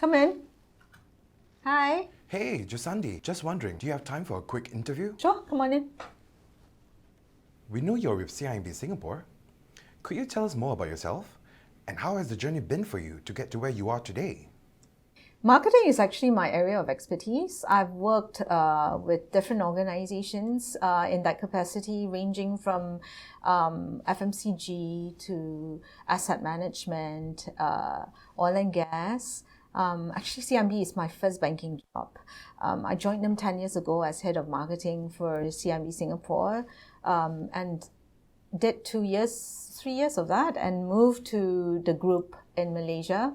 Come in. Hi. Hey, Josandi, just wondering, do you have time for a quick interview? Sure, come on in. We know you're with CIMB Singapore. Could you tell us more about yourself? And how has the journey been for you to get to where you are today? Marketing is actually my area of expertise. I've worked with different organizations in that capacity, ranging from FMCG to asset management, oil and gas. Actually, CIMB is my first banking job. I joined them 10 years ago as head of marketing for CIMB Singapore and did 3 years of that and moved to the group in Malaysia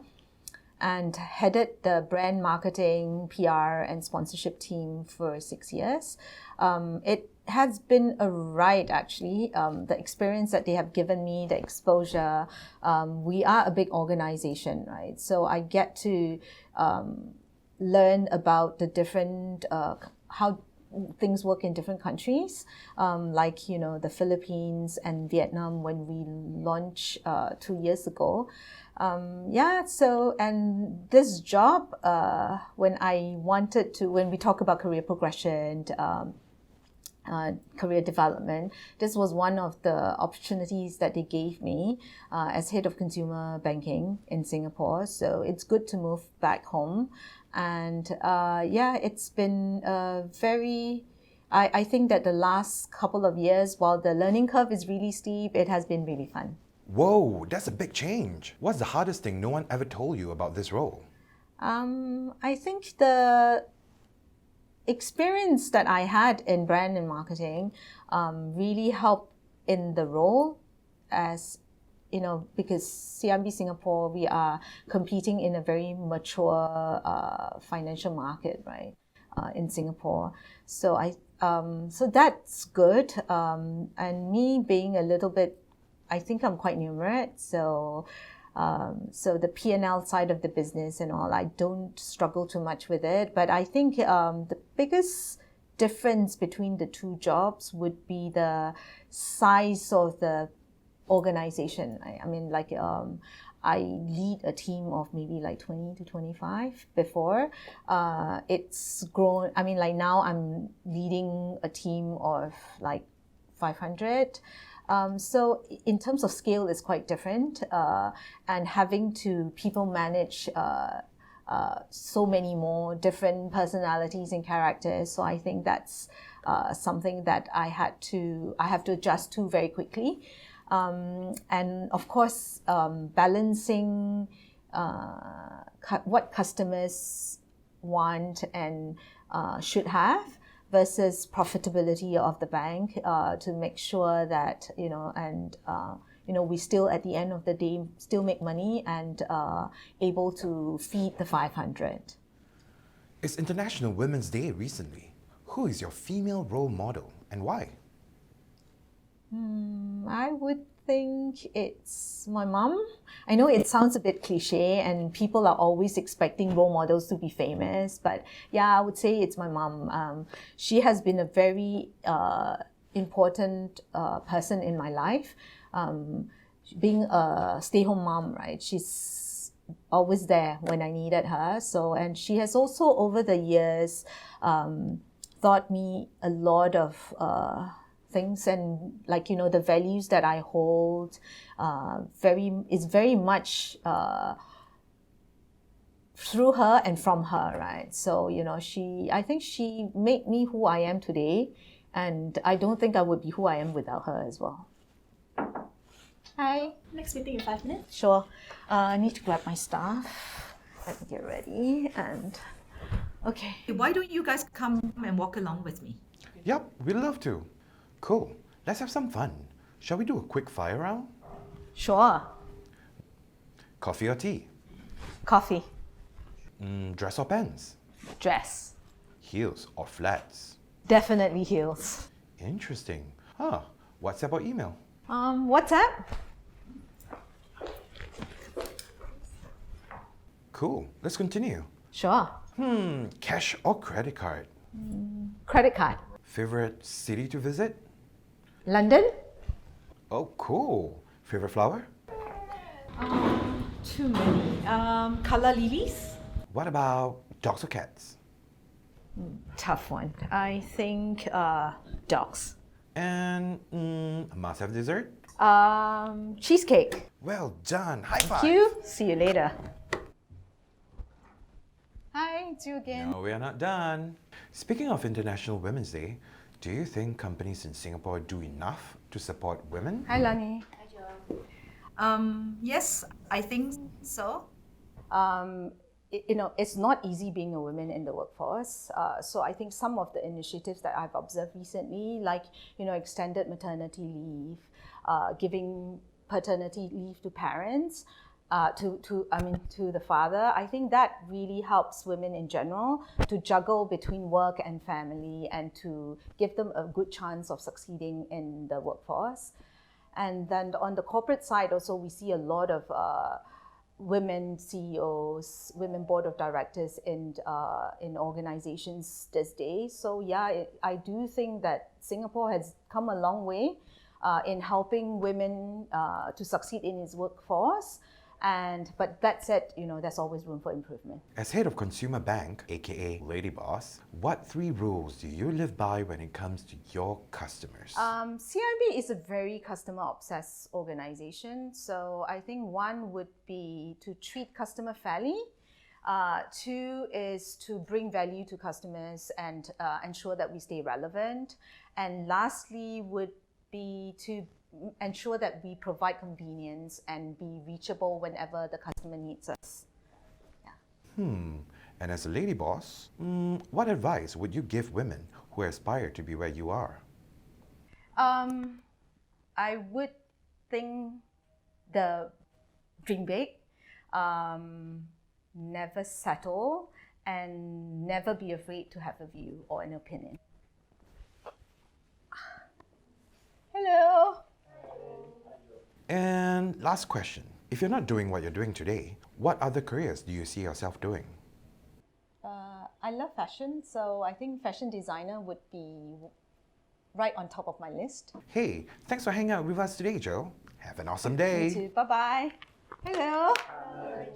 and headed the brand marketing, PR, and sponsorship team for 6 years. It has been a ride, actually. The experience that they have given me, the exposure. We are a big organization, right? So I get to learn about the different, how things work in different countries, like, the Philippines and Vietnam when we launched 2 years ago. And this job, when we talk about career progression, career development, this was one of the opportunities that they gave me as head of consumer banking in Singapore. So it's good to move back home. And it's been I think that the last couple of years, while the learning curve is really steep, it has been really fun. Whoa, that's a big change. What's the hardest thing no one ever told you about this role? I think the experience that I had in brand and marketing really helped in the role, as because CIMB Singapore, we are competing in a very mature financial market, right, in Singapore. So so that's good. And me being a little bit, I think I'm quite numerate, so the P&L side of the business and all, I don't struggle too much with it. But I think the biggest difference between the two jobs would be the size of the organization. I lead a team of maybe like 20 to 25 before. It's grown. Now I'm leading a team of like 500. So in terms of scale, it's quite different, and having to people manage so many more different personalities and characters. So I think that's something that I have to adjust to very quickly, and of course balancing what customers want and should have versus profitability of the bank, to make sure that we still, at the end of the day, still make money and able to feed the 500. It's International Women's Day recently. Who is your female role model and why? I would think it's my mom. I know it sounds a bit cliche and people are always expecting role models to be famous, but yeah, I would say it's my mom. She has been a very important person in my life. Being a stay-home mom, right? She's always there when I needed her. And she has also, over the years, taught me a lot of things, and the values that I hold is very much through her and from her, right? So I think she made me who I am today, and I don't think I would be who I am without her as well. Hi. Next meeting in 5 minutes. Sure. I need to grab my stuff. Let me get ready and okay. Why don't you guys come and walk along with me? Yep, we'd love to. Cool. Let's have some fun. Shall we do a quick fire round? Sure. Coffee or tea? Coffee. Dress or pants? Dress. Heels or flats? Definitely heels. Interesting. WhatsApp or email? WhatsApp. Cool. Let's continue. Sure. Cash or credit card? Credit card. Favorite city to visit? London. Oh, cool. Favorite flower? Too many. Colour lilies. What about dogs or cats? Tough one. I think dogs. And a must-have dessert? Cheesecake. Well done. High five. Thank you. See you later. Hi, it's you again. No, we are not done. Speaking of International Women's Day, do you think companies in Singapore do enough to support women? Hi, Lani. Yes, I think so. It's not easy being a woman in the workforce. So I think some of the initiatives that I've observed recently, like extended maternity leave, giving paternity leave to parents, to the father, I think that really helps women in general to juggle between work and family and to give them a good chance of succeeding in the workforce. And then on the corporate side also, we see a lot of women CEOs, women board of directors in organizations these days. So yeah, I do think that Singapore has come a long way in helping women to succeed in its workforce. But that said, there's always room for improvement. As head of Consumer Bank, aka Lady Boss, what 3 rules do you live by when it comes to your customers? CIMB is a very customer-obsessed organization. So I think 1 would be to treat customer fairly. 2 is to bring value to customers and ensure that we stay relevant. And lastly would be to ensure that we provide convenience and be reachable whenever the customer needs us. And as a lady boss, what advice would you give women who aspire to be where you are? I would think the dream big, never settle, and never be afraid to have a view or an opinion. Hello. And last question. If you're not doing what you're doing today, what other careers do you see yourself doing? I love fashion, so I think fashion designer would be right on top of my list. Hey, thanks for hanging out with us today, Joe. Have an awesome day. You too. Bye-bye. Hello. Bye.